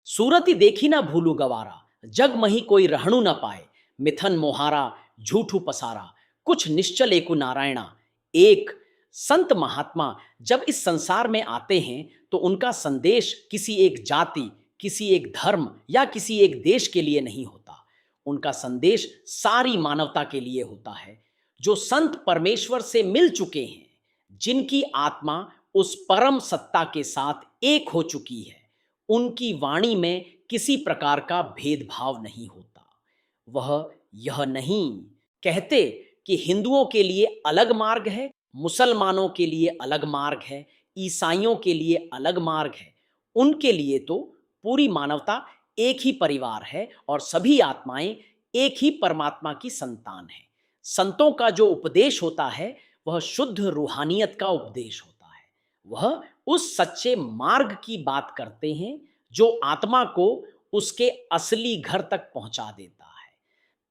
सूरति देखी ना भूलू गवारा, जग मही कोई रहणु न पाए, मिथन मोहारा झूठू पसारा, कुछ निश्चल एकु नारायणा। एक संत महात्मा जब इस संसार में आते हैं तो उनका संदेश किसी एक जाति, किसी एक धर्म या किसी एक देश के लिए नहीं होता। उनका संदेश सारी मानवता के लिए होता है। जो संत परमेश्वर से मिल चुके हैं, जिनकी आत्मा उस परम सत्ता के साथ एक हो चुकी है, उनकी वाणी में किसी प्रकार का भेदभाव नहीं होता। वह यह नहीं कहते कि हिंदुओं के लिए अलग मार्ग है, मुसलमानों के लिए अलग मार्ग है, ईसाइयों के लिए अलग मार्ग है। उनके लिए तो पूरी मानवता एक ही परिवार है और सभी आत्माएं एक ही परमात्मा की संतान है। संतों का जो उपदेश होता है वह शुद्ध रूहानियत का उपदेश होता है। वह उस सच्चे मार्ग की बात करते हैं जो आत्मा को उसके असली घर तक पहुंचा देता है।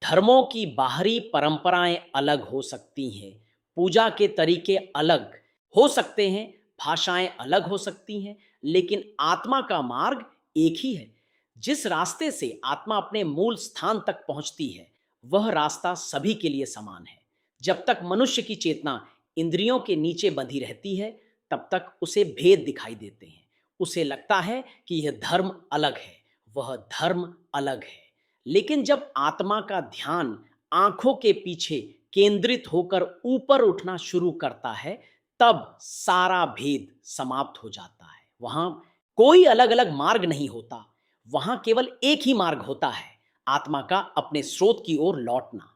धर्मों की बाहरी परंपराएं अलग हो सकती हैं, पूजा के तरीके अलग हो सकते हैं, भाषाएं अलग हो सकती हैं, लेकिन आत्मा का मार्ग एक ही है। जिस रास्ते से आत्मा अपने मूल स्थान तक पहुंचती है वह रास्ता सभी के लिए समान है। जब तक मनुष्य की चेतना इंद्रियों के नीचे बंधी रहती है तब तक उसे भेद दिखाई देते हैं। उसे लगता है कि यह धर्म अलग है, वह धर्म अलग है। लेकिन जब आत्मा का ध्यान आंखों के पीछे केंद्रित होकर ऊपर उठना शुरू करता है तब सारा भेद समाप्त हो जाता है। वहां कोई अलग अलग मार्ग नहीं होता, वहां केवल एक ही मार्ग होता है, आत्मा का अपने स्रोत की ओर लौटना।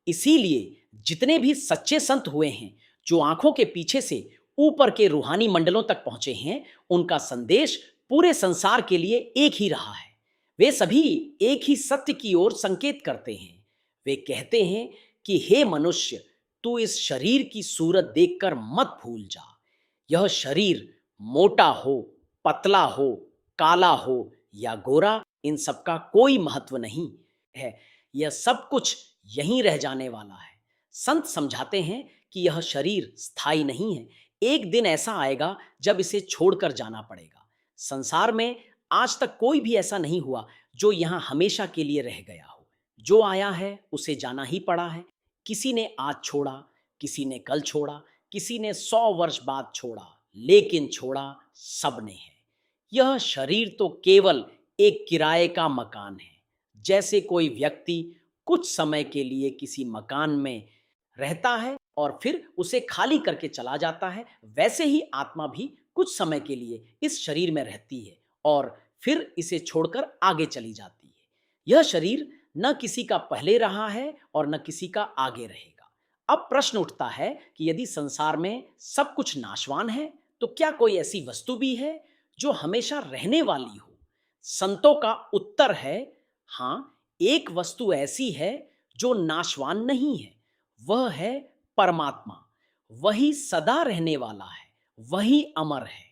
इसीलिए जितने भी सच्चे संत हुए हैं जो आंखों के पीछे से ऊपर के रूहानी मंडलों तक पहुंचे हैं, उनका संदेश पूरे संसार के लिए एक ही रहा है। वे सभी एक ही सत्य की ओर संकेत करते हैं। वे कहते हैं कि हे मनुष्य, तू इस शरीर की सूरत देखकर मत भूल जा। यह शरीर मोटा हो, पतला हो, काला हो या गोरा, इन सब का कोई महत्व नहीं है। यह सब कुछ यहीं रह जाने वाला है। संत समझाते हैं कि यह शरीर स्थायी नहीं है। एक दिन ऐसा आएगा जब इसे छोड़कर जाना पड़ेगा। संसार में आज तक कोई भी ऐसा नहीं हुआ जो यहाँ हमेशा के लिए रह गया हो। जो आया है उसे जाना ही पड़ा है। किसी ने आज छोड़ा, किसी ने कल छोड़ा, किसी ने 100 वर्ष बाद छोड़ा, लेकिन छोड़ा सबने है। यह शरीर तो केवल एक किराए का मकान है। जैसे कोई व्यक्ति कुछ समय के लिए किसी मकान में रहता है और फिर उसे खाली करके चला जाता है, वैसे ही आत्मा भी कुछ समय के लिए इस शरीर में रहती है और फिर इसे छोड़कर आगे चली जाती है। यह शरीर न किसी का पहले रहा है और न किसी का आगे रहेगा। अब प्रश्न उठता है कि यदि संसार में सब कुछ नाशवान है तो क्या कोई ऐसी वस्तु भी है जो हमेशा रहने वाली हो? संतों का उत्तर है हाँ, एक वस्तु ऐसी है जो नाशवान नहीं है। वह है परमात्मा। वही सदा रहने वाला है, वही अमर है,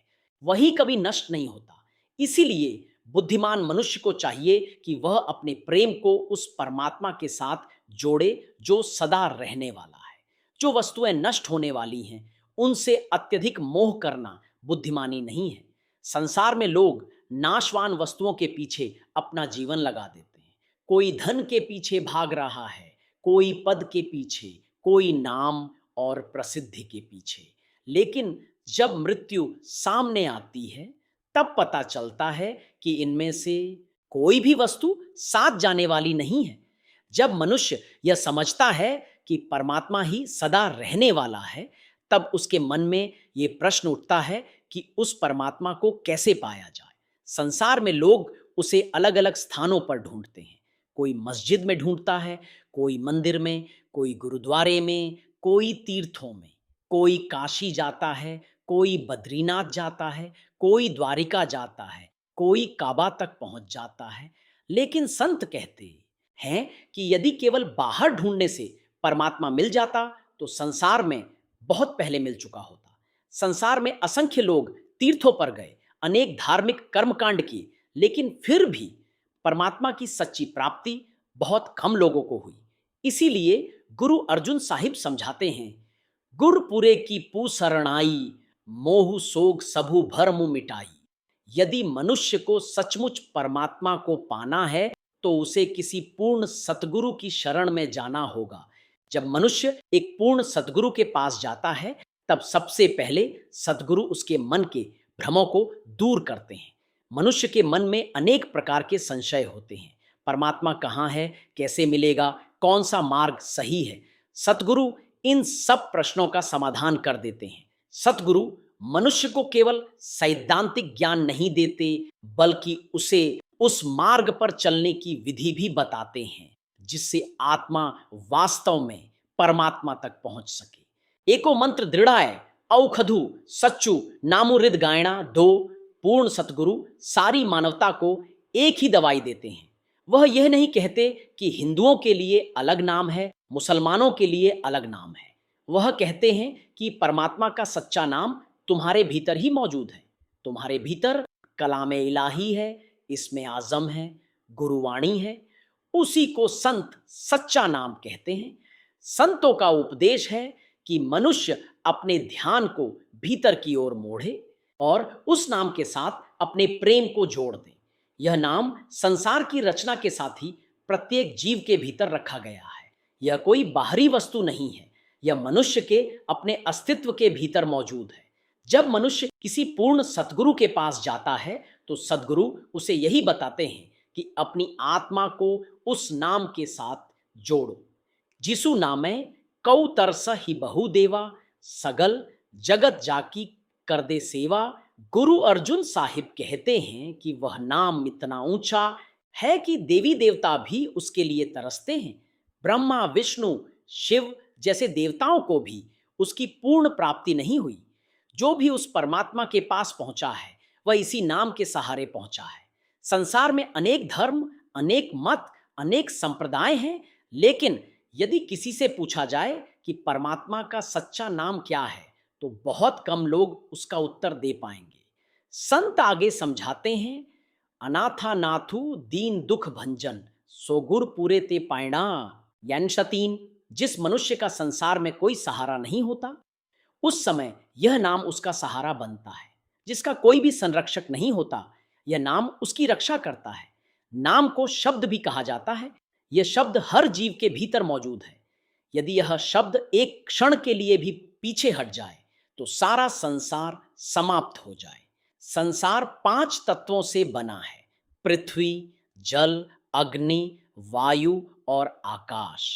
वही कभी नष्ट नहीं होता। इसीलिए बुद्धिमान मनुष्य को चाहिए कि वह अपने प्रेम को उस परमात्मा के साथ जोड़े जो सदा रहने वाला है। जो वस्तुएं नष्ट होने वाली हैं उनसे अत्यधिक मोह करना बुद्धिमानी नहीं है। संसार में लोग नाशवान वस्तुओं के पीछे अपना जीवन लगा देते हैं। कोई धन के पीछे भाग रहा है, कोई पद के पीछे, कोई नाम और प्रसिद्धि के पीछे। लेकिन जब मृत्यु सामने आती है तब पता चलता है कि इनमें से कोई भी वस्तु साथ जाने वाली नहीं है। जब मनुष्य यह समझता है कि परमात्मा ही सदा रहने वाला है तब उसके मन में ये प्रश्न उठता है कि उस परमात्मा को कैसे पाया जाए। संसार में लोग उसे अलग अलग स्थानों पर ढूंढते हैं। कोई मस्जिद में ढूंढता है, कोई मंदिर में, कोई गुरुद्वारे में, कोई तीर्थों में। कोई काशी जाता है, कोई बद्रीनाथ जाता है, कोई द्वारिका जाता है, कोई काबा तक पहुंच जाता है। लेकिन संत कहते हैं कि यदि केवल बाहर ढूंढने से परमात्मा मिल जाता तो संसार में बहुत पहले मिल चुका होता। संसार में असंख्य लोग तीर्थों पर गए, अनेक धार्मिक कर्मकांड किए, लेकिन फिर भी परमात्मा की सच्ची प्राप्ति बहुत कम लोगों को हुई। इसीलिए गुरु अर्जुन साहिब समझाते हैं, गुरपुरे की पू शरणाई, मोहु सोग सबु भरमु मिटाई। यदि मनुष्य को सचमुच परमात्मा को पाना है तो उसे किसी पूर्ण सतगुरु की शरण में जाना होगा। जब मनुष्य एक पूर्ण सतगुरु के पास जाता है तब सबसे पहले सतगुरु उसके मन के भ्रमों को दूर करते हैं। मनुष्य के मन में अनेक प्रकार के संशय होते हैं। परमात्मा कहाँ है, कैसे मिलेगा, कौन सा मार्ग सही है। सतगुरु इन सब प्रश्नों का समाधान कर देते हैं। सतगुरु मनुष्य को केवल सैद्धांतिक ज्ञान नहीं देते बल्कि उसे उस मार्ग पर चलने की विधि भी बताते हैं जिससे आत्मा वास्तव में परमात्मा तक पहुंच सके। एको मंत्र दृढ़ाय औखधु सच्चु नामु रिद गायणा दो। पूर्ण सतगुरु सारी मानवता को एक ही दवाई देते हैं। वह यह नहीं कहते कि हिंदुओं के लिए अलग नाम है, मुसलमानों के लिए अलग नाम है। वह कहते हैं कि परमात्मा का सच्चा नाम तुम्हारे भीतर ही मौजूद है। तुम्हारे भीतर कलाम इलाही है, इसमें आज़म है, गुरुवाणी है। उसी को संत सच्चा नाम कहते हैं। संतों का उपदेश है कि मनुष्य अपने ध्यान को भीतर की ओर मोड़े और उस नाम के साथ अपने प्रेम को जोड़ दे। यह नाम संसार की रचना के साथ ही प्रत्येक जीव के भीतर रखा गया है। यह कोई बाहरी वस्तु नहीं है, यह मनुष्य के अपने अस्तित्व के भीतर मौजूद है। जब मनुष्य किसी पूर्ण सतगुरु के पास जाता है तो सतगुरु उसे यही बताते हैं कि अपनी आत्मा को उस नाम के साथ जोड़ो। जिसु नामै कौ तरस ही बहु देवा, सगल जगत जाकी कर दे सेवा। गुरु अर्जुन साहिब कहते हैं कि वह नाम इतना ऊंचा है कि देवी देवता भी उसके लिए तरसते हैं। ब्रह्मा, विष्णु, शिव जैसे देवताओं को भी उसकी पूर्ण प्राप्ति नहीं हुई। जो भी उस परमात्मा के पास पहुंचा है वह इसी नाम के सहारे पहुंचा है। संसार में अनेक धर्म, अनेक मत, अनेक संप्रदाय हैं, लेकिन यदि किसी से पूछा जाए कि परमात्मा का सच्चा नाम क्या है तो बहुत कम लोग उसका उत्तर दे पाएंगे। संत आगे समझाते हैं, अनाथा नाथु दीन दुख भंजन, सो गुर पूरे ते पायणा। यानी शतीन, जिस मनुष्य का संसार में कोई सहारा नहीं होता उस समय यह नाम उसका सहारा बनता है। जिसका कोई भी संरक्षक नहीं होता यह नाम उसकी रक्षा करता है। नाम को शब्द भी कहा जाता है। यह शब्द हर जीव के भीतर मौजूद है। यदि यह शब्द एक क्षण के लिए भी पीछे हट जाए तो सारा संसार समाप्त हो जाए। संसार 5 तत्वों से बना है, पृथ्वी, जल, अग्नि, वायु और आकाश।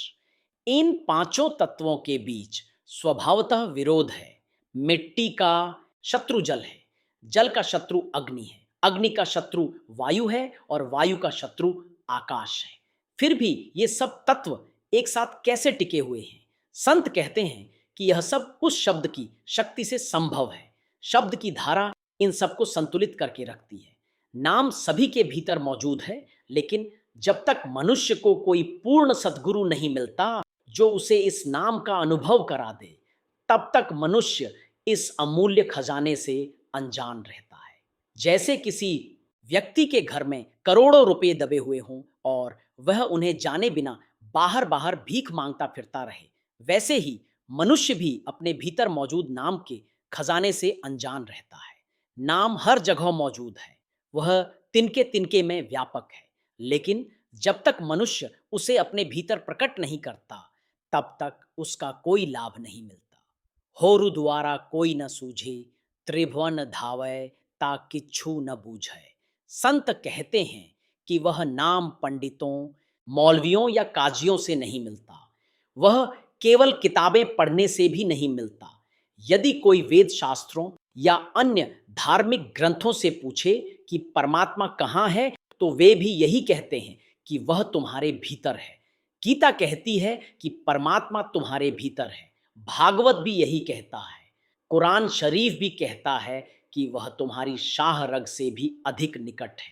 इन 5 तत्वों के बीच स्वभावतः विरोध है। मिट्टी का शत्रु जल है, जल का शत्रु अग्नि है, अग्नि का शत्रु वायु है और वायु का शत्रु आकाश है। फिर भी ये सब तत्व एक साथ कैसे टिके हुए हैं? संत कहते हैं कि यह सब उस शब्द की शक्ति से संभव है। शब्द की धारा इन सबको संतुलित करके रखती है। नाम सभी के भीतर मौजूद है, लेकिन जब तक मनुष्य को कोई पूर्ण सद्गुरु नहीं मिलता जो उसे इस नाम का अनुभव करा दे, तब तक मनुष्य इस अमूल्य खजाने से अनजान रहता है। जैसे किसी व्यक्ति के घर में करोड़ों रुपए दबे हुए हों और वह उन्हें जाने बिना बाहर बाहर भीख मांगता फिरता रहे, वैसे ही मनुष्य भी अपने भीतर मौजूद नाम के खजाने से अनजान रहता है। नाम हर जगह मौजूद है, वह तिनके तिनके में व्यापक है, लेकिन जब तक मनुष्य उसे अपने भीतर प्रकट नहीं करता तब तक उसका कोई लाभ नहीं मिलता। होरु द्वारा कोई न सूझे, त्रिभुवन धावै ता किच्छू न बूझै। संत कहते हैं कि वह नाम पंडितों, मौलवियों या काजियों से नहीं मिलता, वह केवल किताबें पढ़ने से भी नहीं मिलता। यदि कोई वेद शास्त्रों या अन्य धार्मिक ग्रंथों से पूछे कि परमात्मा कहाँ है तो वे भी यही कहते हैं कि वह तुम्हारे भीतर है। गीता कहती है कि परमात्मा तुम्हारे भीतर है। भागवत भी यही कहता है। कुरान शरीफ भी कहता है कि वह तुम्हारी शाह रग से भी अधिक निकट है।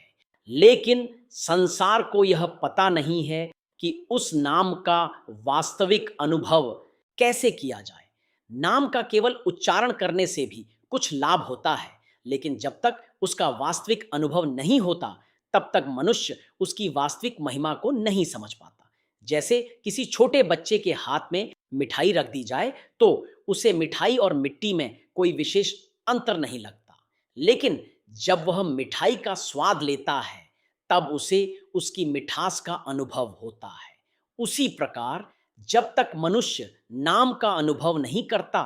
लेकिन संसार को यह पता नहीं है कि उस नाम का वास्तविक अनुभव कैसे किया जाए। नाम का केवल उच्चारण करने से भी कुछ लाभ होता है, लेकिन जब तक उसका वास्तविक अनुभव नहीं होता तब तक मनुष्य उसकी वास्तविक महिमा को नहीं समझ पाता। जैसे किसी छोटे बच्चे के हाथ में मिठाई रख दी जाए तो उसे मिठाई और मिट्टी में कोई विशेष अंतर नहीं लगता, लेकिन जब वह मिठाई का स्वाद लेता है तब उसे उसकी मिठास का अनुभव होता है। उसी प्रकार जब तक मनुष्य नाम का अनुभव नहीं करता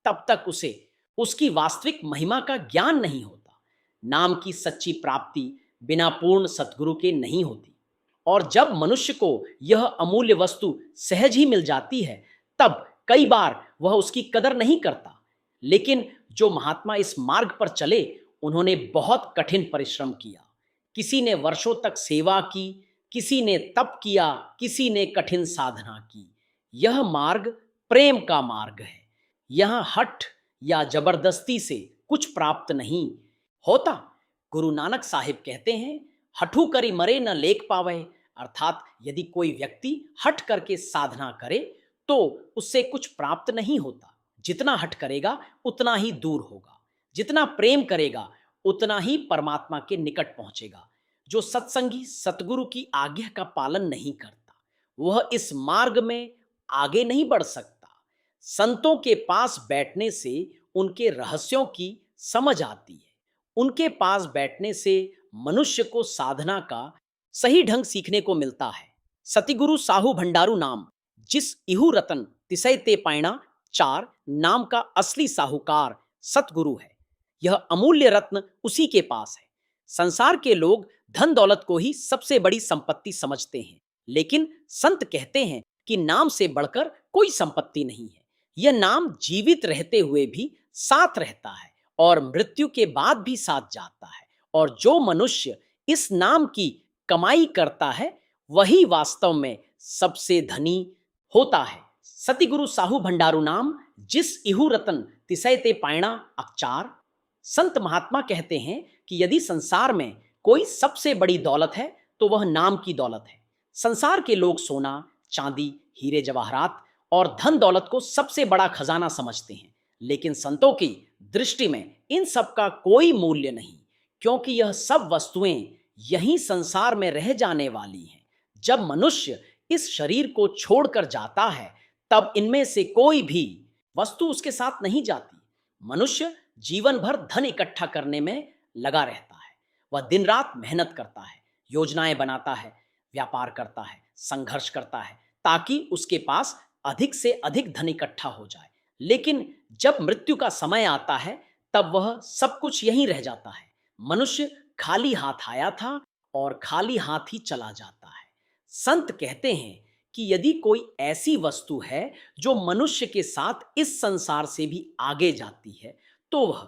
तब तक उसे उसकी वास्तविक महिमा का ज्ञान नहीं होता। नाम की सच्ची प्राप्ति बिना पूर्ण सद्गुरु के नहीं होती। और जब मनुष्य को यह अमूल्य वस्तु सहज ही मिल जाती है तब कई बार वह उसकी कदर नहीं करता। लेकिन जो महात्मा इस मार्ग पर चले उन्होंने बहुत कठिन परिश्रम किया। किसी ने वर्षों तक सेवा की, किसी ने तप किया, किसी ने कठिन साधना की। यह मार्ग प्रेम का मार्ग है। यहाँ हठ या जबरदस्ती से कुछ प्राप्त नहीं होता। गुरु नानक साहिब कहते हैं, हठू करी मरे न लेख पावे। अर्थात यदि कोई व्यक्ति हठ करके साधना करे तो उससे कुछ प्राप्त नहीं होता। जितना हठ करेगा उतना ही दूर होगा, जितना प्रेम करेगा उतना ही परमात्मा के निकट पहुंचेगा। जो सत्संगी सतगुरु की आज्ञा का पालन नहीं करता वह इस मार्ग में आगे नहीं बढ़ सकता। संतों के पास बैठने से उनके रहस्यों की समझ आती है। उनके पास बैठने से मनुष्य को साधना का सही ढंग सीखने को मिलता है। सतिगुरु साहू भंडारू नाम जिस इहु रतन तिसय ते पायणा 4 नाम का असली साहूकार सतगुरु है। यह अमूल्य रत्न उसी के पास है। संसार के लोग धन दौलत को ही सबसे बड़ी संपत्ति समझते हैं, लेकिन संत कहते हैं कि नाम से बढ़कर कोई संपत्ति नहीं है। यह नाम जीवित रहते हुए भी साथ रहता है और मृत्यु के बाद भी साथ जाता है। और जो मनुष्य इस नाम की कमाई करता है वही वास्तव में सबसे धनी होता है। सतिगुरु साहू भंडारू नाम जिस इहु रतन तिसय ते पायणा अचार। संत महात्मा कहते हैं कि यदि संसार में कोई सबसे बड़ी दौलत है तो वह नाम की दौलत है। संसार के लोग सोना, चांदी, हीरे जवाहरात और धन दौलत को सबसे बड़ा खजाना समझते हैं, लेकिन संतों की दृष्टि में इन सब का कोई मूल्य नहीं, क्योंकि यह सब वस्तुएं यहीं संसार में रह जाने वाली हैं। जब मनुष्य इस शरीर को छोड़कर जाता है तब इनमें से कोई भी वस्तु उसके साथ नहीं जाती। मनुष्य जीवन भर धन इकट्ठा करने में लगा रहता है। वह दिन रात मेहनत करता है, योजनाएं बनाता है, व्यापार करता है, संघर्ष करता है ताकि उसके पास अधिक से अधिक धन इकट्ठा हो जाए। लेकिन जब मृत्यु का समय आता है तब वह सब कुछ यहीं रह जाता है। मनुष्य खाली हाथ आया था और खाली हाथ ही चला जाता है। संत कहते हैं कि यदि कोई ऐसी वस्तु है जो मनुष्य के साथ इस संसार से भी आगे जाती है तो वह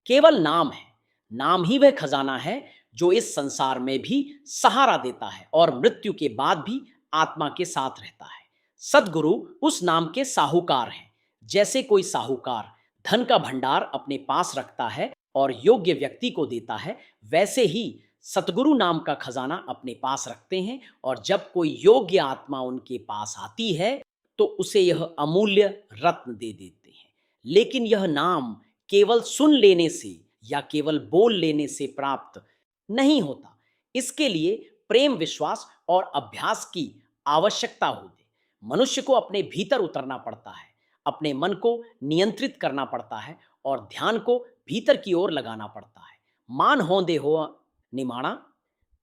केवल नाम है। नाम ही वह खजाना है जो इस संसार में भी सहारा देता है और मृत्यु के बाद भी आत्मा के साथ रहता है। सद्गुरु उस नाम के साहूकार हैं। जैसे कोई साहूकार धन का भंडार अपने पास रखता है और योग्य व्यक्ति को देता है, वैसे ही सतगुरु नाम का खजाना अपने पास रखते हैं और जब कोई योग्य आत्मा उनके पास आती है तो उसे यह अमूल्य रत्न दे देते हैं। लेकिन यह नाम केवल सुन लेने से या केवल बोल लेने से प्राप्त नहीं होता। इसके लिए प्रेम, विश्वास और अभ्यास की आवश्यकता होती है। मनुष्य को अपने भीतर उतरना पड़ता है, अपने मन को नियंत्रित करना पड़ता है और ध्यान को भीतर की ओर लगाना पड़ता है। मान होंदे हो निमाणा,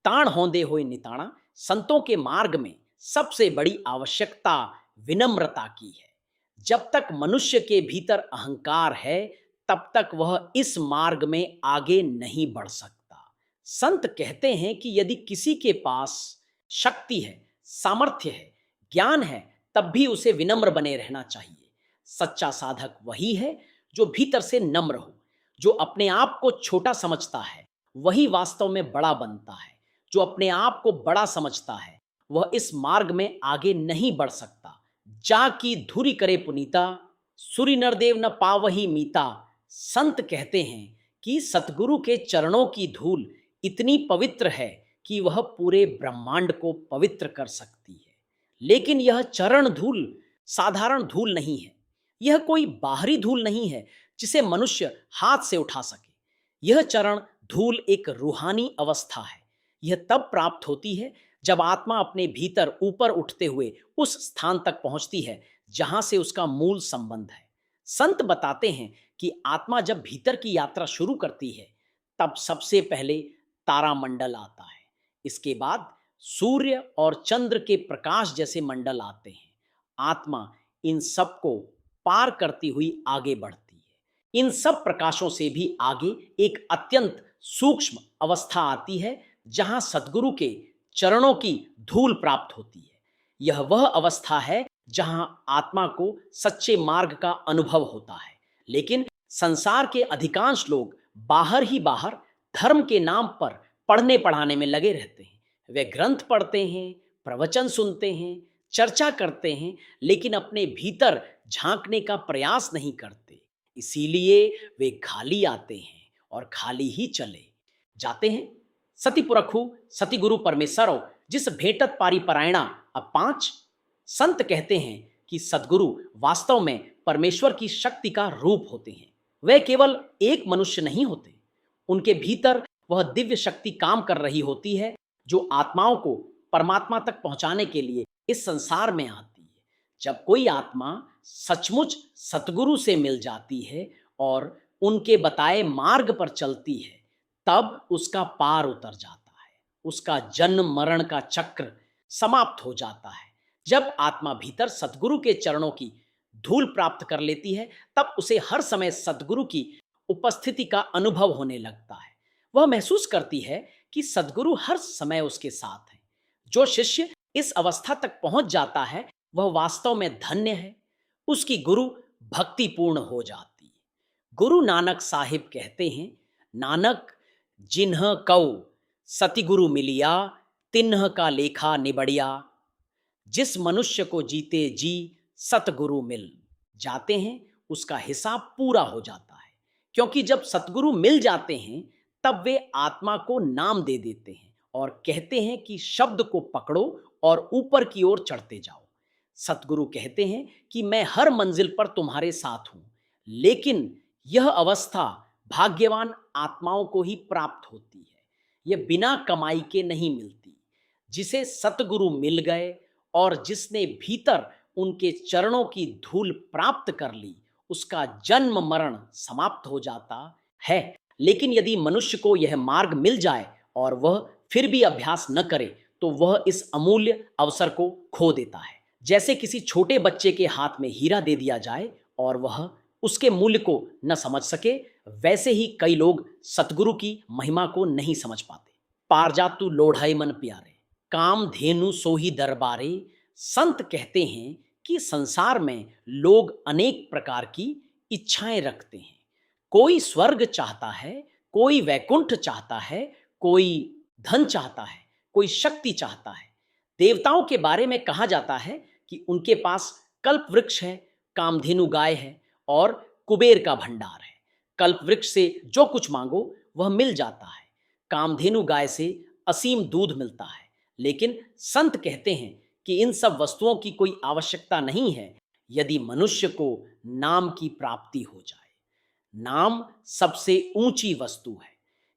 ताण होंदे होए निताणा। संतों के मार्ग में सबसे बड़ी आवश्यकता विनम्रता की है। जब तक मनुष्य के भीतर अहंकार है तब तक वह इस मार्ग में आगे नहीं बढ़ सकता। संत कहते हैं कि यदि किसी के पास शक्ति है, सामर्थ्य है, ज्ञान है, तब भी उसे विनम्र बने रहना चाहिए। सच्चा साधक वही है जो भीतर से नम्र हो। जो अपने आप को छोटा समझता है वही वास्तव में बड़ा बनता है। जो अपने आप को बड़ा समझता है वह इस मार्ग में आगे नहीं बढ़ सकता। जा की धुरी करे पुनीता, सुरी नरदेव न पावही मीता। संत कहते हैं कि सतगुरु के चरणों की धूल इतनी पवित्र है कि वह पूरे ब्रह्मांड को पवित्र कर सकती है। लेकिन यह चरण धूल साधारण धूल नहीं है। यह कोई बाहरी धूल नहीं है जिसे मनुष्य हाथ से उठा सके। यह चरण धूल एक रूहानी अवस्था है। यह तब प्राप्त होती है जब आत्मा अपने भीतर ऊपर उठते हुए उस स्थान तक पहुंचती है जहां से उसका मूल संबंध है। संत बताते हैं कि आत्मा जब भीतर की यात्रा शुरू करती है तब सबसे पहले तारामंडल आता है। इसके बाद सूर्य और चंद्र के प्रकाश जैसे मंडल आते हैं। आत्मा इन सब को पार करती हुई आगे बढ़ती है। इन सब प्रकाशों से भी आगे एक अत्यंत सूक्ष्म अवस्था आती है जहां सद्गुरु के चरणों की धूल प्राप्त होती है। यह वह अवस्था है जहां आत्मा को सच्चे मार्ग का अनुभव होता है। लेकिन संसार के अधिकांश लोग बाहर ही बाहर धर्म के नाम पर पढ़ने पढ़ाने में लगे रहते हैं। वे ग्रंथ पढ़ते हैं, प्रवचन सुनते हैं, चर्चा करते हैं, लेकिन अपने भीतर झांकने का प्रयास नहीं करते। इसीलिए वे खाली आते हैं और खाली ही चले जाते हैं। सती पुरखु सती गुरु परमेश्वरो जिस भेटत पारी परायणा। अब 5 संत कहते हैं कि सद्गुरु वास्तव में परमेश्वर की शक्ति का रूप होते हैं। वे केवल एक मनुष्य नहीं होते, उनके भीतर वह दिव्य शक्ति काम कर रही होती है जो आत्माओं को परमात्मा तक पहुंचाने के लिए इस संसार में आती है। जब कोई आत्मा सचमुच सतगुरु से मिल जाती है और उनके बताए मार्ग पर चलती है, तब उसका पार उतर जाता है, उसका जन्म मरण का चक्र समाप्त हो जाता है। जब आत्मा भीतर सतगुरु के चरणों की धूल प्राप्त कर लेती है, तब उसे हर समय सतगुरु की उपस्थिति का अनुभव होने लगता है। वह महसूस करती है कि सद्गुरु हर समय उसके साथ हैं। जो शिष्य इस अवस्था तक पहुंच जाता है वह वास्तव में धन्य है, उसकी गुरु भक्ति पूर्ण हो जाती है। गुरु नानक साहिब कहते हैं, नानक जिन्ह कौ सतिगुरु मिलिया, तिन्ह का लेखा निबड़िया। जिस मनुष्य को जीते जी सतगुरु मिल जाते हैं उसका हिसाब पूरा हो जाता है। क्योंकि जब सतगुरु मिल जाते हैं तब वे आत्मा को नाम दे देते हैं और कहते हैं कि शब्द को पकड़ो और ऊपर की ओर चढ़ते जाओ। सतगुरु कहते हैं कि मैं हर मंजिल पर तुम्हारे साथ हूं, लेकिन यह अवस्था भाग्यवान आत्माओं को ही प्राप्त होती है। यह बिना कमाई के नहीं मिलती। जिसे सतगुरु मिल गए और जिसने भीतर उनके चरणों की धूल प्राप्त कर ली, उसका जन्म मरण समाप्त हो जाता है। लेकिन यदि मनुष्य को यह मार्ग मिल जाए और वह फिर भी अभ्यास न करे तो वह इस अमूल्य अवसर को खो देता है। जैसे किसी छोटे बच्चे के हाथ में हीरा दे दिया जाए और वह उसके मूल्य को न समझ सके, वैसे ही कई लोग सतगुरु की महिमा को नहीं समझ पाते। पारजातु लोढ़ाई मन प्यारे, काम धेनु सोही दरबारे। संत कहते हैं कि संसार में लोग अनेक प्रकार की इच्छाएं रखते हैं। कोई स्वर्ग चाहता है, कोई वैकुंठ चाहता है, कोई धन चाहता है, कोई शक्ति चाहता है। देवताओं के बारे में कहा जाता है कि उनके पास कल्प वृक्ष है, कामधेनु गाय है और कुबेर का भंडार है। कल्प वृक्ष से जो कुछ मांगो वह मिल जाता है, कामधेनु गाय से असीम दूध मिलता है। लेकिन संत कहते हैं कि इन सब वस्तुओं की कोई आवश्यकता नहीं है यदि मनुष्य को नाम की प्राप्ति हो जाए। नाम सबसे ऊंची वस्तु है।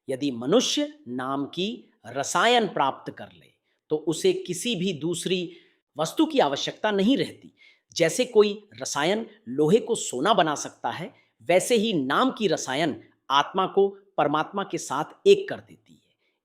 यदि मनुष्य नाम की रसायन प्राप्त कर ले तो उसे किसी भी दूसरी वस्तु की आवश्यकता नहीं रहती। जैसे कोई रसायन लोहे को सोना बना सकता है, वैसे ही नाम की रसायन आत्मा को परमात्मा के साथ एक कर देती है।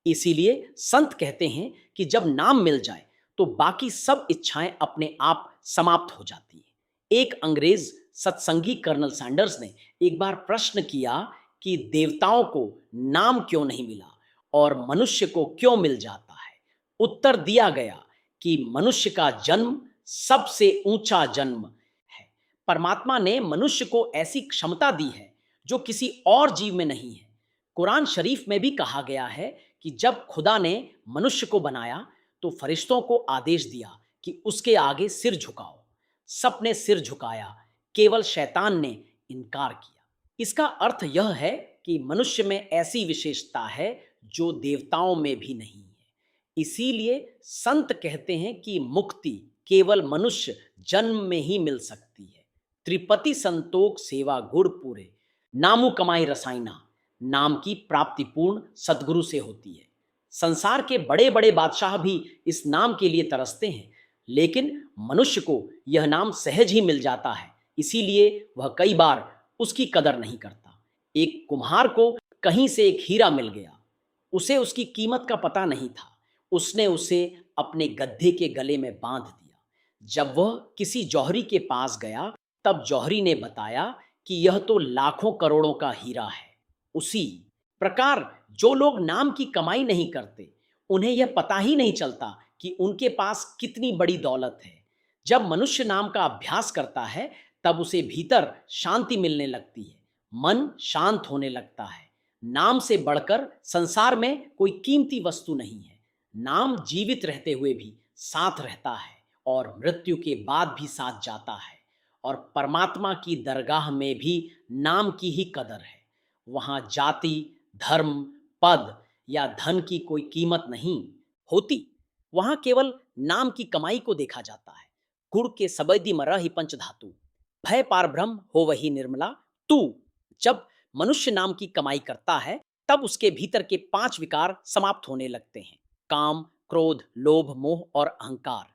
इसीलिए संत कहते हैं कि जब नाम मिल जाए तो बाकी सब इच्छाएं अपने आप समाप्त हो जाती है। एक अंग्रेज सत्संगी कर्नल सैंडर्स ने एक बार प्रश्न किया कि देवताओं को नाम क्यों नहीं मिला और मनुष्य को क्यों मिल जाता है। उत्तर दिया गया कि मनुष्य का जन्म सबसे ऊंचा जन्म है। परमात्मा ने मनुष्य को ऐसी क्षमता दी है जो किसी और जीव में नहीं है। कुरान शरीफ में भी कहा गया है कि जब खुदा ने मनुष्य को बनाया तो फरिश्तों को आदेश दिया कि उसके आगे सिर झुकाओ। सबने सिर झुकाया, केवल शैतान ने इनकार किया। इसका अर्थ यह है कि मनुष्य में ऐसी विशेषता है जो देवताओं में भी नहीं है। इसीलिए संत कहते हैं कि मुक्ति केवल मनुष्य जन्म में ही मिल सकती है। त्रिपति संतोख सेवा गुण पूरे, नामु कमाई रसायना। नाम की प्राप्ति पूर्ण सद्गुरु से होती है। संसार के बड़े बड़े बादशाह भी इस नाम के लिए तरसते हैं, लेकिन मनुष्य को यह नाम सहज ही मिल जाता है, इसीलिए वह कई बार उसकी कदर नहीं करता। एक कुम्हार को कहीं से एक हीरा मिल गया। उसे उसकी कीमत का पता नहीं था। उसने उसे अपने गधे के गले में बांध दिया। जब वह किसी जौहरी के पास गया, तब जौहरी ने बताया कि यह तो लाखों करोड़ों का हीरा है। उसी प्रकार जो लोग नाम की कमाई नहीं करते, उन्हें यह पता ही नहीं चलता कि उनके पास कितनी बड़ी दौलत है। जब मनुष्य नाम का अभ्यास करता है, तब उसे भीतर शांति मिलने लगती है, मन शांत होने लगता है। नाम से बढ़कर संसार में कोई कीमती वस्तु नहीं है। नाम जीवित रहते हुए भी साथ रहता है और मृत्यु के बाद भी साथ जाता है। और परमात्मा की दरगाह में भी नाम की ही कदर है। वहाँ जाति, धर्म, पद या धन की कोई कीमत नहीं होती। वहाँ केवल नाम की कमाई को देखा जाता है। गुड़ के सबैदी मरह ही पंचधातु, भय पार ब्रह्म हो वही निर्मला तू। जब मनुष्य नाम की कमाई करता है, तब उसके भीतर के 5 विकार समाप्त होने लगते हैं। काम, क्रोध, लोभ, मोह और अहंकार।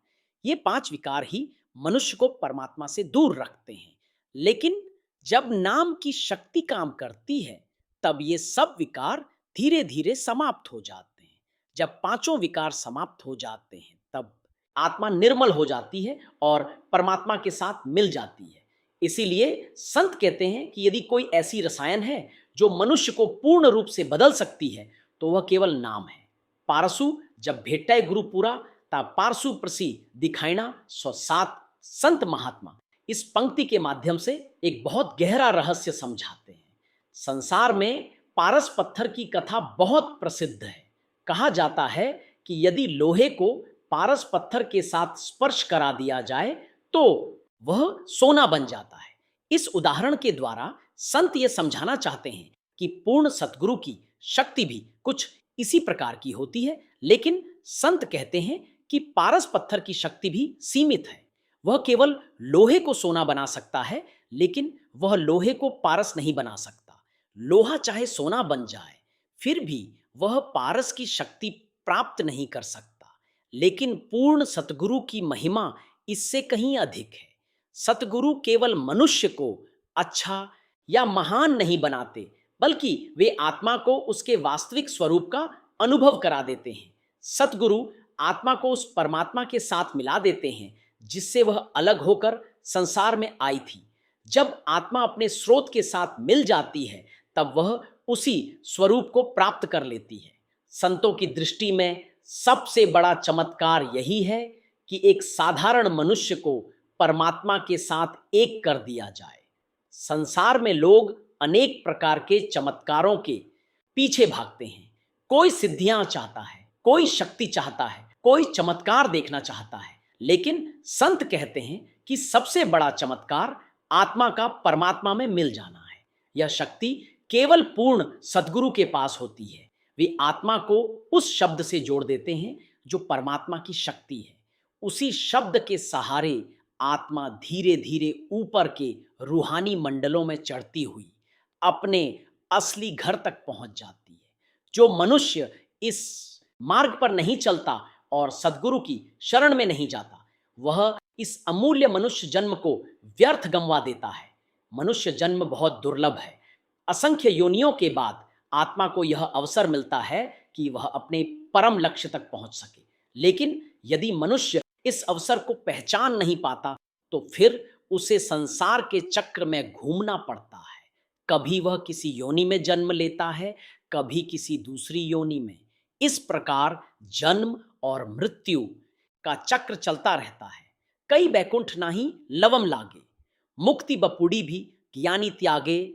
ये 5 विकार ही मनुष्य को परमात्मा से दूर रखते हैं। लेकिन जब नाम की शक्ति काम करती है, तब ये सब विकार धीरे धीरे समाप्त हो जाते हैं। जब 5 विकार समाप्त हो जाते हैं, तब आत्मा निर्मल हो जाती है और परमात्मा के साथ मिल जाती है। इसीलिए संत कहते हैं कि यदि कोई ऐसी रसायन है जो मनुष्य को पूर्ण रूप से बदल सकती है, तो वह केवल नाम है। पारसु जब भेटाय गुरुपुरा ता पारसु प्रसी दिखाइना सो सात संत महात्मा। इस पंक्ति के माध्यम से एक बहुत गहरा रहस्य समझाते हैं। संसार में पारस पत्थर की कथा बहुत प्रसिद्ध है। कहा जाता है कि यदि लोहे को पारस पत्थर के साथ स्पर्श करा दिया जाए तो वह सोना बन जाता है। इस उदाहरण के द्वारा संत ये समझाना चाहते हैं कि पूर्ण सतगुरु की शक्ति भी कुछ इसी प्रकार की होती है। लेकिन संत कहते हैं कि पारस पत्थर की शक्ति भी सीमित है। वह केवल लोहे को सोना बना सकता है, लेकिन वह लोहे को पारस नहीं बना सकता। लोहा चाहे सोना बन जाए, फिर भी वह पारस की शक्ति प्राप्त नहीं कर सकता। लेकिन पूर्ण सतगुरु की महिमा इससे कहीं अधिक है। सतगुरु केवल मनुष्य को अच्छा या महान नहीं बनाते, बल्कि वे आत्मा को उसके वास्तविक स्वरूप का अनुभव करा देते हैं। सतगुरु आत्मा को उस परमात्मा के साथ मिला देते हैं जिससे वह अलग होकर संसार में आई थी। जब आत्मा अपने स्रोत के साथ मिल जाती है, तब वह उसी स्वरूप को प्राप्त कर लेती है। संतों की दृष्टि में सबसे बड़ा चमत्कार यही है कि एक साधारण मनुष्य को परमात्मा के साथ एक कर दिया जाए। संसार में लोग अनेक प्रकार के चमत्कारों के पीछे भागते हैं। कोई सिद्धियां चाहता है, कोई शक्ति चाहता है, कोई चमत्कार देखना चाहता है। लेकिन संत कहते हैं कि सबसे बड़ा चमत्कार आत्मा का परमात्मा में मिल जाना है। यह शक्ति केवल पूर्ण सद्गुरु के पास होती है। वे आत्मा को उस शब्द से जोड़ देते हैं जो परमात्मा की शक्ति है। उसी शब्द के सहारे आत्मा धीरे धीरे ऊपर के रूहानी मंडलों में चढ़ती हुई अपने असली घर तक पहुंच जाती है। जो मनुष्य इस मार्ग पर नहीं चलता और सद्गुरु की शरण में नहीं जाता, वह इस अमूल्य मनुष्य जन्म को व्यर्थ गंवा देता है। मनुष्य जन्म बहुत दुर्लभ है। असंख्य योनियों के बाद आत्मा को यह अवसर मिलता है कि वह अपने परम लक्ष्य तक पहुंच सके। लेकिन यदि मनुष्य इस अवसर को पहचान नहीं पाता, तो फिर उसे संसार के चक्र में घूमना पड़ता है। कभी वह किसी योनि में जन्म लेता है, कभी किसी दूसरी योनि में। इस प्रकार जन्म और मृत्यु का चक्र चलता रहता है। कई बैकुंठ नाही लवम लागे, मुक्ति बपुड़ी भी ज्ञानी त्यागे।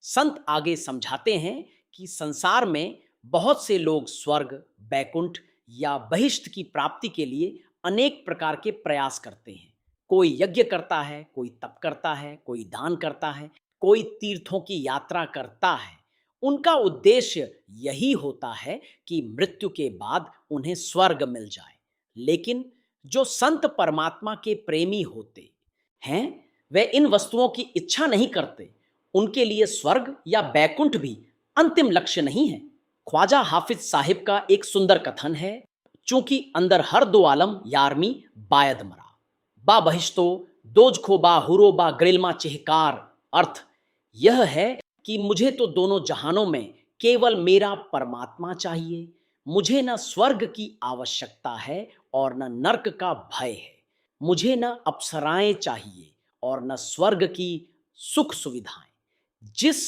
संत आगे समझाते हैं कि संसार में बहुत से लोग स्वर्ग, बैकुंठ या बहिष्ठ की प्राप्ति के लिए अनेक प्रकार के प्रयास करते हैं। कोई यज्ञ करता है, कोई तप करता है, कोई दान करता है, कोई तीर्थों की यात्रा करता है। उनका उद्देश्य यही होता है कि मृत्यु के बाद उन्हें स्वर्ग मिल जाए। लेकिन जो संत परमात्मा के प्रेमी होते हैं, वे इन वस्तुओं की इच्छा नहीं करते। उनके लिए स्वर्ग या बैकुंठ भी अंतिम लक्ष्य नहीं है। ख्वाजा हाफिज साहिब का एक सुंदर कथन है, चूंकि अंदर हर दो आलम यारमी बायद मरा, बा बहिश्तो दोजखो बा हुरो बा ग्रिल्मा चेहकार। अर्थ यह है कि मुझे तो दोनों जहानों में केवल मेरा परमात्मा चाहिए। मुझे न स्वर्ग की आवश्यकता है और न नर्क का भय है। मुझे न अप्सराएं चाहिए और न स्वर्ग की सुख सुविधाएं। जिस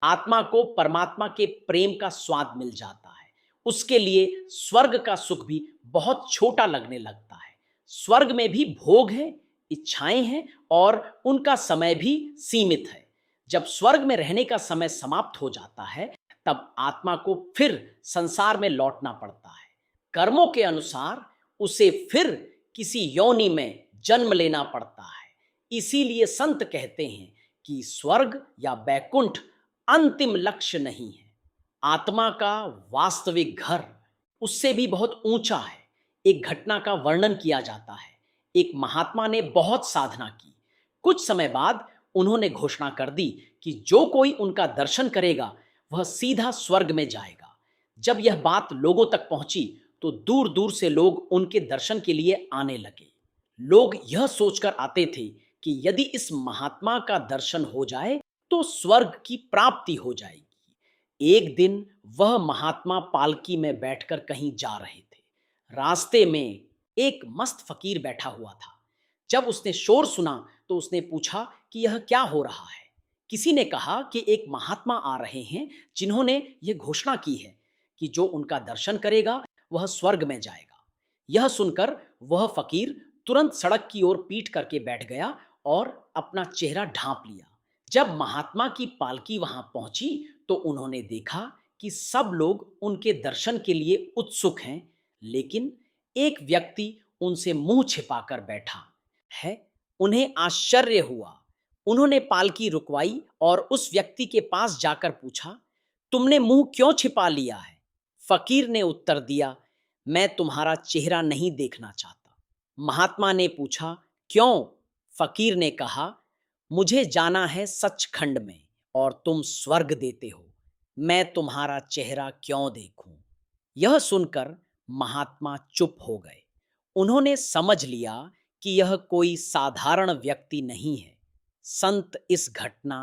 आत्मा को परमात्मा के प्रेम का स्वाद मिल जाता है, उसके लिए स्वर्ग का सुख भी बहुत छोटा लगने लगता है। स्वर्ग में भी भोग है, इच्छाएं हैं और उनका समय भी सीमित है। जब स्वर्ग में रहने का समय समाप्त हो जाता है, तब आत्मा को फिर संसार में लौटना पड़ता है। कर्मों के अनुसार उसे फिर किसी योनि में जन्म लेना पड़ता है। इसीलिए संत कहते हैं कि स्वर्ग या बैकुंठ अंतिम लक्ष्य नहीं है। आत्मा का वास्तविक घर उससे भी बहुत ऊंचा है। एक घटना का वर्णन किया जाता है। एक महात्मा ने बहुत साधना की। कुछ समय बाद उन्होंने घोषणा कर दी कि जो कोई उनका दर्शन करेगा वह सीधा स्वर्ग में जाएगा। जब यह बात लोगों तक पहुंची तो दूर दूर से लोग उनके दर्शन के लिए आने लगे। लोग यह सोचकर आते थे कि यदि इस महात्मा का दर्शन हो जाए तो स्वर्ग की प्राप्ति हो जाएगी। एक दिन वह महात्मा पालकी में बैठकर कहीं जा रहे थे। रास्ते में एक मस्त फकीर बैठा हुआ था। जब उसने शोर सुना तो उसने पूछा कि यह क्या हो रहा है। किसी ने कहा कि एक महात्मा आ रहे हैं जिन्होंने यह घोषणा की है कि जो उनका दर्शन करेगा वह स्वर्ग में जाएगा। यह सुनकर वह फकीर तुरंत सड़क की ओर पीठ करके बैठ गया और अपना चेहरा ढांप लिया। जब महात्मा की पालकी वहां पहुंची तो उन्होंने देखा कि सब लोग उनके दर्शन के लिए उत्सुक हैं, लेकिन एक व्यक्ति उनसे मुंह छिपाकर बैठा है। उन्हें आश्चर्य हुआ। उन्होंने पालकी रुकवाई और उस व्यक्ति के पास जाकर पूछा, तुमने मुंह क्यों छिपा लिया है? फकीर ने उत्तर दिया, मैं तुम्हारा चेहरा नहीं देखना चाहता। महात्मा ने पूछा, क्यों? फकीर ने कहा, मुझे जाना है सचखंड में और तुम स्वर्ग देते हो। मैं तुम्हारा चेहरा क्यों देखूं? यह सुनकर महात्मा चुप हो गए। उन्होंने समझ लिया कि यह कोई साधारण व्यक्ति नहीं है। संत इस घटना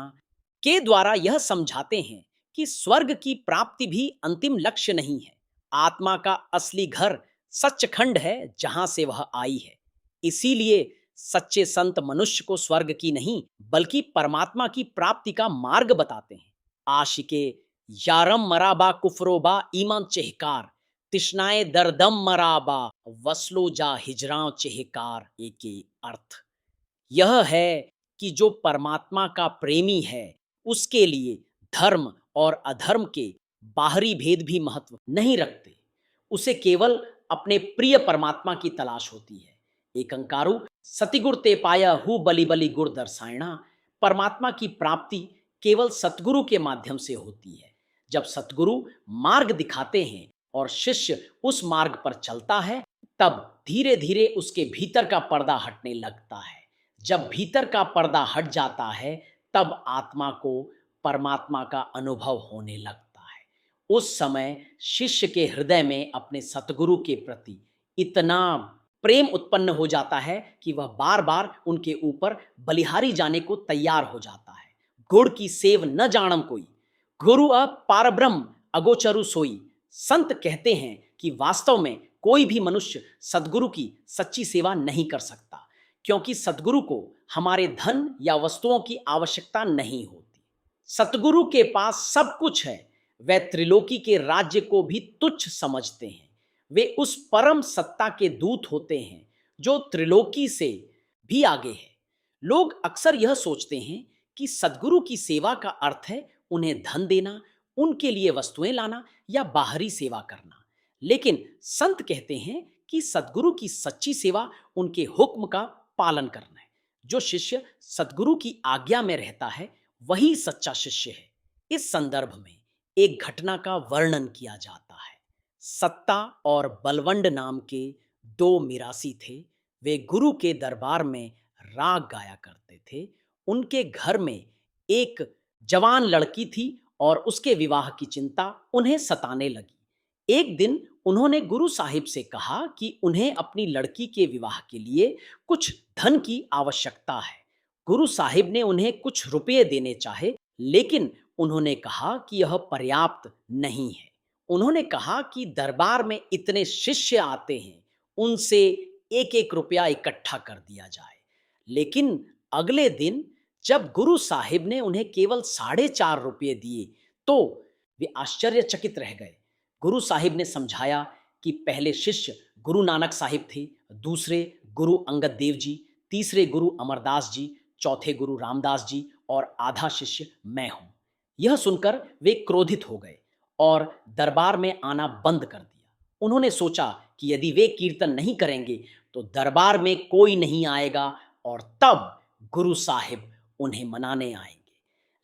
के द्वारा यह समझाते हैं कि स्वर्ग की प्राप्ति भी अंतिम लक्ष्य नहीं है। आत्मा का असली घर सचखंड है जहां से वह आई है। इसीलिए सच्चे संत मनुष्य को स्वर्ग की नहीं बल्कि परमात्मा की प्राप्ति का मार्ग बताते हैं। आशिके यारम मराबा कुफरोबा ईमान चेहकार तिश्नाए दरदम मराबा वसलो जा हिजरां चेहकार। एके अर्थ यह है कि जो परमात्मा का प्रेमी है उसके लिए धर्म और अधर्म के बाहरी भेद भी महत्व नहीं रखते। उसे केवल अपने प्रिय परमात्मा की तलाश होती है। एकंकारु सतिगुर ते पाया हु बलि बलि गुर दर्शायणा। परमात्मा की प्राप्ति केवल सतगुरु के माध्यम से होती है। जब सतगुरु मार्ग दिखाते हैं और शिष्य उस मार्ग पर चलता है, तब धीरे धीरे उसके भीतर का पर्दा हटने लगता है। जब भीतर का पर्दा हट जाता है, तब आत्मा को परमात्मा का अनुभव होने लगता है। उस समय शिष्य के हृदय में अपने सतगुरु के प्रति इतना प्रेम उत्पन्न हो जाता है कि वह बार बार उनके ऊपर बलिहारी जाने को तैयार हो जाता है। गुड़ की सेव न जानम कोई, गुरु पारब्रह्म अगोचरु सोई। संत कहते हैं कि वास्तव में कोई भी मनुष्य सद्गुरु की सच्ची सेवा नहीं कर सकता, क्योंकि सद्गुरु को हमारे धन या वस्तुओं की आवश्यकता नहीं होती। सतगुरु के पास सब कुछ है। वे त्रिलोकी के राज्य को भी तुच्छ समझते हैं। वे उस परम सत्ता के दूत होते हैं जो त्रिलोकी से भी आगे है। लोग अक्सर यह सोचते हैं कि सद्गुरु की सेवा का अर्थ है उन्हें धन देना, उनके लिए वस्तुएं लाना या बाहरी सेवा करना। लेकिन संत कहते हैं कि सद्गुरु की सच्ची सेवा उनके हुक्म का पालन करना है। जो शिष्य सद्गुरु की आज्ञा में रहता है वही सच्चा शिष्य है। इस संदर्भ में एक घटना का वर्णन किया जाता है। सत्ता और बलवंड नाम के दो मिरासी थे। वे गुरु के दरबार में राग गाया करते थे। उनके घर में एक जवान लड़की थी और उसके विवाह की चिंता उन्हें सताने लगी। एक दिन उन्होंने गुरु साहिब से कहा कि उन्हें अपनी लड़की के विवाह के लिए कुछ धन की आवश्यकता है। गुरु साहिब ने उन्हें कुछ रुपये देने चाहे, लेकिन उन्होंने कहा कि यह पर्याप्त नहीं है। उन्होंने कहा कि दरबार में इतने शिष्य आते हैं, उनसे एक एक रुपया इकट्ठा कर दिया जाए। लेकिन अगले दिन जब गुरु साहिब ने उन्हें केवल 4.5 रुपये दिए तो वे आश्चर्यचकित रह गए। गुरु साहिब ने समझाया कि पहले शिष्य गुरु नानक साहिब थे, दूसरे गुरु अंगद देव जी, तीसरे गुरु अमरदास जी, चौथे गुरु रामदास जी और आधा शिष्य मैं हूं। यह सुनकर वे क्रोधित हो गए और दरबार में आना बंद कर दिया। उन्होंने सोचा कि यदि वे कीर्तन नहीं करेंगे तो दरबार में कोई नहीं आएगा और तब गुरु साहिब उन्हें मनाने आएंगे।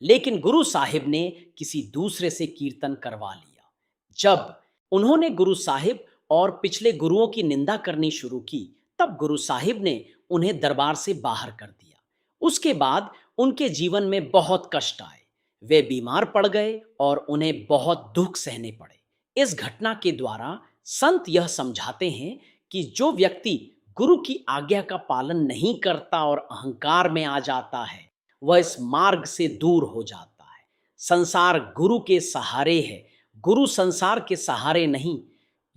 लेकिन गुरु साहिब ने किसी दूसरे से कीर्तन करवा लिया। जब उन्होंने गुरु साहिब और पिछले गुरुओं की निंदा करनी शुरू की, तब गुरु साहिब ने उन्हें दरबार से बाहर कर दिया। उसके बाद उनके जीवन में बहुत कष्ट आए। वे बीमार पड़ गए और उन्हें बहुत दुख सहने पड़े। इस घटना के द्वारा संत यह समझाते हैं कि जो व्यक्ति गुरु की आज्ञा का पालन नहीं करता और अहंकार में आ जाता है, वह इस मार्ग से दूर हो जाता है। संसार गुरु के सहारे है, गुरु संसार के सहारे नहीं।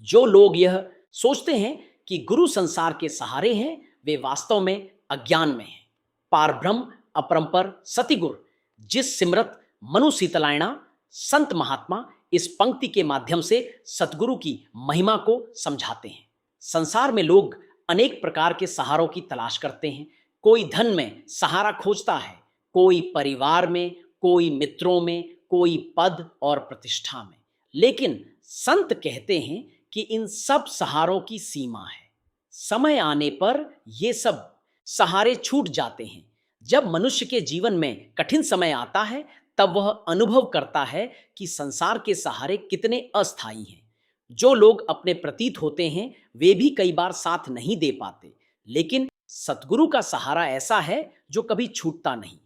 जो लोग यह सोचते हैं कि गुरु संसार के सहारे हैं, वे वास्तव में अज्ञान में हैं। पारब्रह्म अपरंपर सतिगुर जिस सिमरत मनु शीतलायणा संत महात्मा इस पंक्ति के माध्यम से सतगुरु की महिमा को समझाते हैं। संसार में लोग अनेक प्रकार के सहारों की तलाश करते हैं। कोई धन में सहारा खोजता है, कोई परिवार में, कोई मित्रों में, कोई पद और प्रतिष्ठा में। लेकिन संत कहते हैं कि इन सब सहारों की सीमा है। समय आने पर ये सब सहारे छूट जाते हैं। जब मनुष्य के जीवन में कठिन समय आता है, तब वह अनुभव करता है कि संसार के सहारे कितने अस्थायी हैं। जो लोग अपने प्रतीत होते हैं, वे भी कई बार साथ नहीं दे पाते। लेकिन सतगुरु का सहारा ऐसा है जो कभी छूटता नहीं।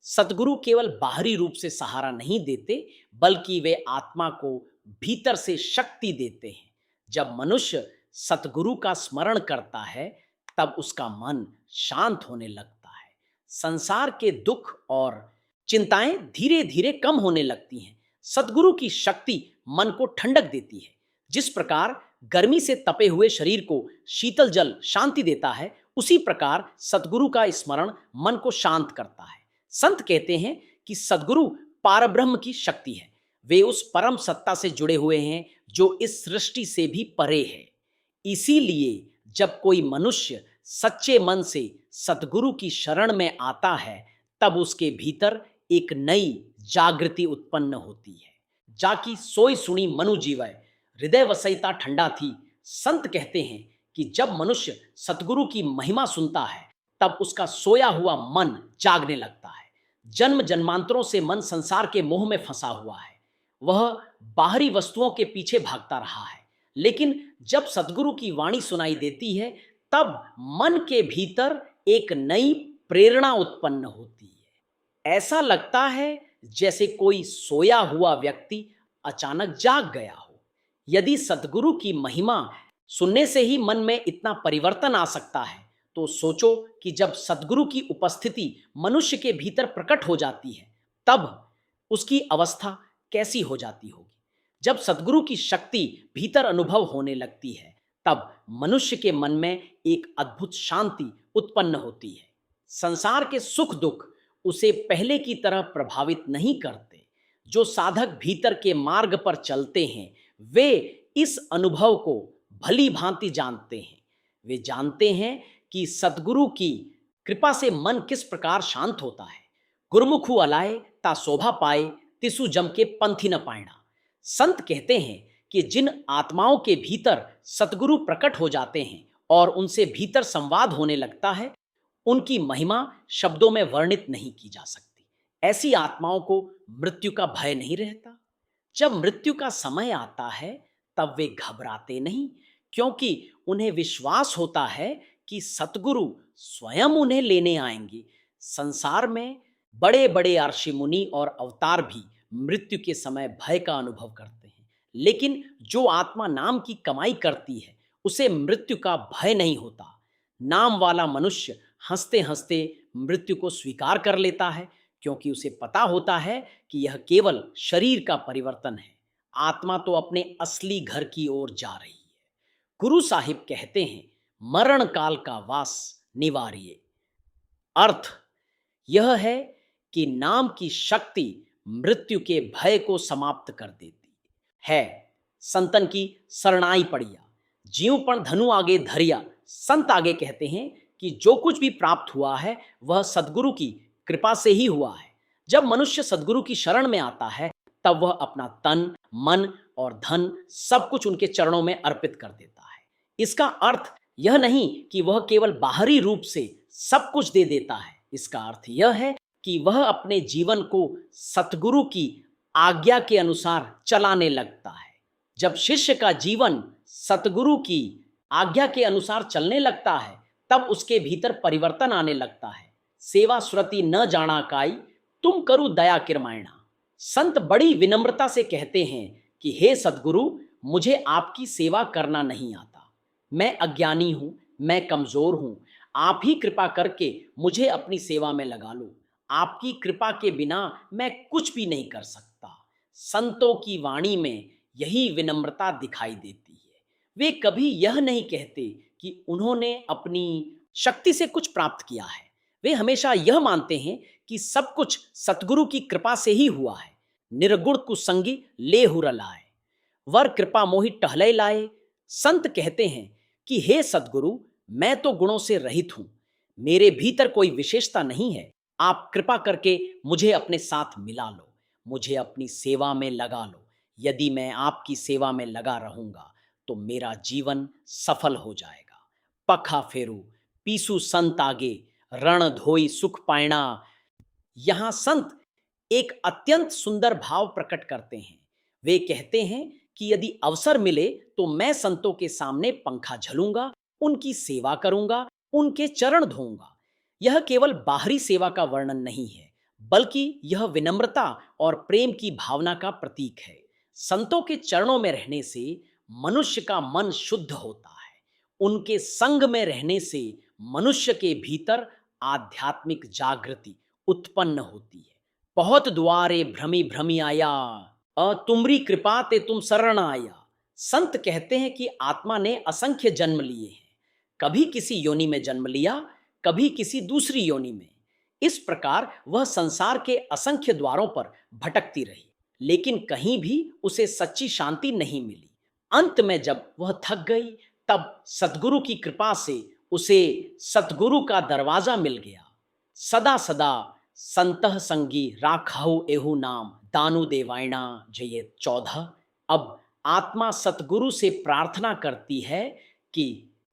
सतगुरु केवल बाहरी रूप से सहारा नहीं देते, बल्कि वे आत्मा को भीतर से शक्ति देते हैं। जब मनुष्य सतगुरु का स्मरण करता है, तब उसका मन शांत होने लगता है। संसार के दुख और चिंताएं धीरे धीरे कम होने लगती हैं। सतगुरु की शक्ति मन को ठंडक देती है। जिस प्रकार गर्मी से तपे हुए शरीर को शीतल जल शांति देता है, उसी प्रकार सतगुरु का स्मरण मन को शांत करता है। संत कहते हैं कि सतगुरु पारब्रह्म की शक्ति है। वे उस परम सत्ता से जुड़े हुए हैं जो इस सृष्टि से भी परे है। इसीलिए जब कोई मनुष्य सच्चे मन से सतगुरु की शरण में आता है, तब उसके भीतर एक नई जागृति उत्पन्न होती है। जाकी सोई सुनी मनु जीवय, हृदय वसईता ठंडा थी। संत कहते हैं कि जब मनुष्य सतगुरु की महिमा सुनता है, तब उसका सोया हुआ मन जागने लगता है। जन्म जन्मांतरों से मन संसार के मोह में फंसा हुआ है। वह बाहरी वस्तुओं के पीछे भागता रहा है। लेकिन जब सतगुरु की वाणी सुनाई देती है, तब मन के भीतर एक नई प्रेरणा उत्पन्न होती है। ऐसा लगता है जैसे कोई सोया हुआ व्यक्ति अचानक जाग गया हो। यदि सतगुरु की महिमा सुनने से ही मन में इतना परिवर्तन आ सकता है, तो सोचो कि जब सतगुरु की उपस्थिति मनुष्य के भीतर प्रकट हो जाती है, तब उसकी अवस्था कैसी हो जाती होगी। जब सतगुरु की शक्ति भीतर अनुभव होने लगती है, तब मनुष्य के मन में एक अद्भुत शांति उत्पन्न होती है। संसार के सुख दुख उसे पहले की तरह प्रभावित नहीं करते। जो साधक भीतर के मार्ग पर चलते हैं, वे इस अनुभव को भली भांति जानते हैं। वे जानते हैं कि सतगुरु की कृपा से मन किस प्रकार शांत होता है। गुरमुखु अलाए ता शोभा पाए, तिसु जम के पंथी न पायणा। संत कहते हैं कि जिन आत्माओं के भीतर सतगुरु प्रकट हो जाते हैं और उनसे भीतर संवाद होने लगता है, उनकी महिमा शब्दों में वर्णित नहीं की जा सकती। ऐसी आत्माओं को मृत्यु का भय नहीं रहता। जब मृत्यु का समय आता है, तब वे घबराते नहीं, क्योंकि उन्हें विश्वास होता है कि सतगुरु स्वयं उन्हें लेने आएंगे। संसार में बड़े बड़े ऋषि मुनि और अवतार भी मृत्यु के समय भय का अनुभव करते हैं, लेकिन जो आत्मा नाम की कमाई करती है, उसे मृत्यु का भय नहीं होता। नाम वाला मनुष्य हंसते हंसते मृत्यु को स्वीकार कर लेता है, क्योंकि उसे पता होता है कि यह केवल शरीर का परिवर्तन है, आत्मा तो अपने असली घर की ओर जा रही है। गुरु साहिब कहते हैं, मरण काल का वास निवारिये। अर्थ यह है कि नाम की शक्ति मृत्यु के भय को समाप्त कर देती है। संतन की शरणाई पड़िया, जीव पण धनु आगे धरिया। संत आगे कहते हैं कि जो कुछ भी प्राप्त हुआ है वह सद्गुरु की कृपा से ही हुआ है। जब मनुष्य सद्गुरु की शरण में आता है तब वह अपना तन, मन और धन सब कुछ उनके चरणों में अर्पित कर देता है। इसका अर्थ यह नहीं कि वह केवल बाहरी रूप से सब कुछ दे देता है। इसका अर्थ यह है कि वह अपने जीवन को सतगुरु की आज्ञा के अनुसार चलाने लगता है। जब शिष्य का जीवन सतगुरु की आज्ञा के अनुसार चलने लगता है तब उसके भीतर परिवर्तन आने लगता है। सेवा श्रुति न जाना काई, तुम करो दया किरमायणा। संत बड़ी विनम्रता से कहते हैं कि हे सद्गुरु, मुझे आपकी सेवा करना नहीं आता, मैं अज्ञानी हूं, मैं कमजोर हूं, आप ही कृपा करके मुझे अपनी सेवा में लगा लो। आपकी कृपा के बिना मैं कुछ भी नहीं कर सकता। संतों की वाणी में यही विनम्रता दिखाई देती है। वे कभी यह नहीं कहते कि उन्होंने अपनी शक्ति से कुछ प्राप्त किया है। वे हमेशा यह मानते हैं कि सब कुछ सतगुरु की कृपा से ही हुआ है। निर्गुण कुसंगी ले हुर लाए, वर कृपा मोहि टहले लाए। संत कहते हैं कि हे सद्गुरु, मैं तो गुणों से रहित हूं, मेरे भीतर कोई विशेषता नहीं है। आप कृपा करके मुझे अपने साथ मिला लो, मुझे अपनी सेवा में लगा लो। यदि मैं आपकी सेवा में लगा रहूंगा तो मेरा जीवन सफल हो जाएगा। पखा फेरू पीसू संत आगे, रण धोई सुख पायणा। यहां संत एक अत्यंत सुंदर भाव प्रकट करते हैं। वे कहते हैं कि यदि अवसर मिले तो मैं संतों के सामने पंखा झलूंगा, उनकी सेवा करूंगा, उनके चरण धोऊंगा। यह केवल बाहरी सेवा का वर्णन नहीं है, बल्कि यह विनम्रता और प्रेम की भावना का प्रतीक है। संतों के चरणों में रहने से मनुष्य का मन शुद्ध होता है। उनके संग में रहने से मनुष्य के भीतर आध्यात्मिक जागृति उत्पन्न होती है। बहुत द्वारे भ्रमी भ्रमी आया, तुमरी कृपा ते तुम शरण आया। संत कहते हैं कि आत्मा ने असंख्य जन्म लिए हैं। कभी किसी योनि में जन्म लिया, कभी किसी दूसरी योनि में। इस प्रकार वह संसार के असंख्य द्वारों पर भटकती रही, लेकिन कहीं भी उसे सच्ची शांति नहीं मिली। अंत में जब वह थक गई तब सतगुरु की कृपा से उसे सतगुरु का दरवाजा मिल गया। सदा सदा संतः संगी राखाहु एहु नाम, दानु देवायणा जय 14। अब आत्मा सतगुरु से प्रार्थना करती है कि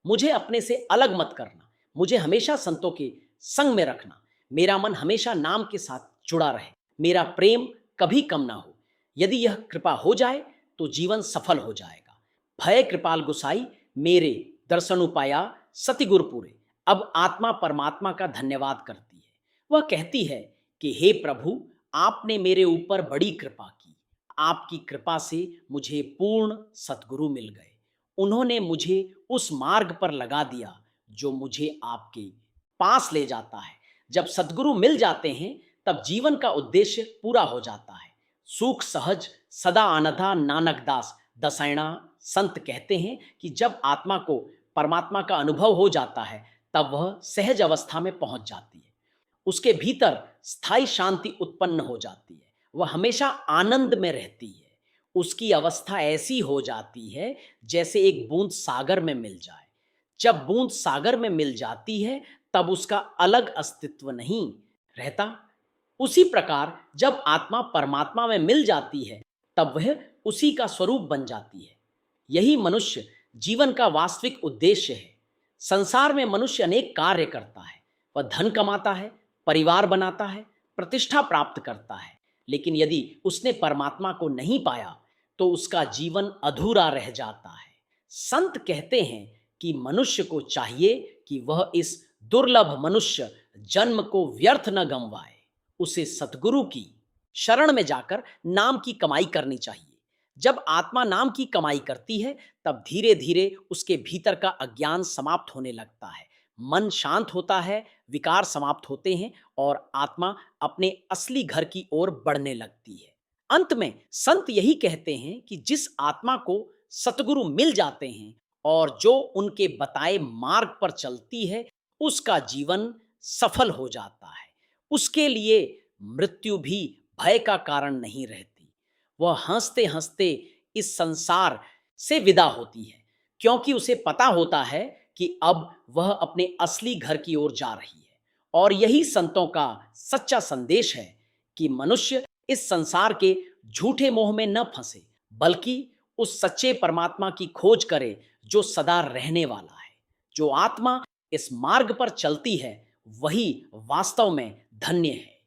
मुझे अपने से अलग मत करना, मुझे हमेशा संतों के संग में रखना, मेरा मन हमेशा नाम के साथ जुड़ा रहे, मेरा प्रेम कभी कम ना हो। यदि यह कृपा हो जाए तो जीवन सफल हो जाएगा। भय कृपाल गुसाई, मेरे दर्शन उपाया सति गुरपुरे। अब आत्मा परमात्मा का धन्यवाद करती है। वह कहती है कि हे प्रभु, आपने मेरे ऊपर बड़ी कृपा की। आपकी कृपा से मुझे पूर्ण सतगुरु मिल गए। उन्होंने मुझे उस मार्ग पर लगा दिया जो मुझे आपके पास ले जाता है। जब सतगुरु मिल जाते हैं तब जीवन का उद्देश्य पूरा हो जाता है। सुख सहज सदा आनंदा नानक दास दसायणा। संत कहते हैं कि जब आत्मा को परमात्मा का अनुभव हो जाता है तब वह सहज अवस्था में पहुंच जाती है। उसके भीतर स्थायी शांति उत्पन्न हो जाती है। वह हमेशा आनंद में रहती है। उसकी अवस्था ऐसी हो जाती है जैसे एक बूंद सागर में मिल जाए। जब बूंद सागर में मिल जाती है तब उसका अलग अस्तित्व नहीं रहता। उसी प्रकार जब आत्मा परमात्मा में मिल जाती है तब वह उसी का स्वरूप बन जाती है। यही मनुष्य जीवन का वास्तविक उद्देश्य है। संसार में मनुष्य अनेक कार्य करता है। वह धन कमाता है, परिवार बनाता है, प्रतिष्ठा प्राप्त करता है, लेकिन यदि उसने परमात्मा को नहीं पाया तो उसका जीवन अधूरा रह जाता है। संत कहते हैं कि मनुष्य को चाहिए कि वह इस दुर्लभ मनुष्य जन्म को व्यर्थ न गंवाए। उसे सतगुरु की शरण में जाकर नाम की कमाई करनी चाहिए। जब आत्मा नाम की कमाई करती है तब धीरे धीरे उसके भीतर का अज्ञान समाप्त होने लगता है। मन शांत होता है, विकार समाप्त होते हैं और आत्मा अपने असली घर की ओर बढ़ने लगती है। अंत में संत यही कहते हैं कि जिस आत्मा को सतगुरु मिल जाते हैं और जो उनके बताए मार्ग पर चलती है, उसका जीवन सफल हो जाता है। उसके लिए मृत्यु भी भय का कारण नहीं रहती। वह हंसते हंसते इस संसार से विदा होती है, क्योंकि उसे पता होता है कि अब वह अपने असली घर की ओर जा रही है। और यही संतों का सच्चा संदेश है कि मनुष्य इस संसार के झूठे मोह में न फंसे, बल्कि उस सच्चे परमात्मा की खोज करे जो सदा रहने वाला है। जो आत्मा इस मार्ग पर चलती है, वही वास्तव में धन्य है।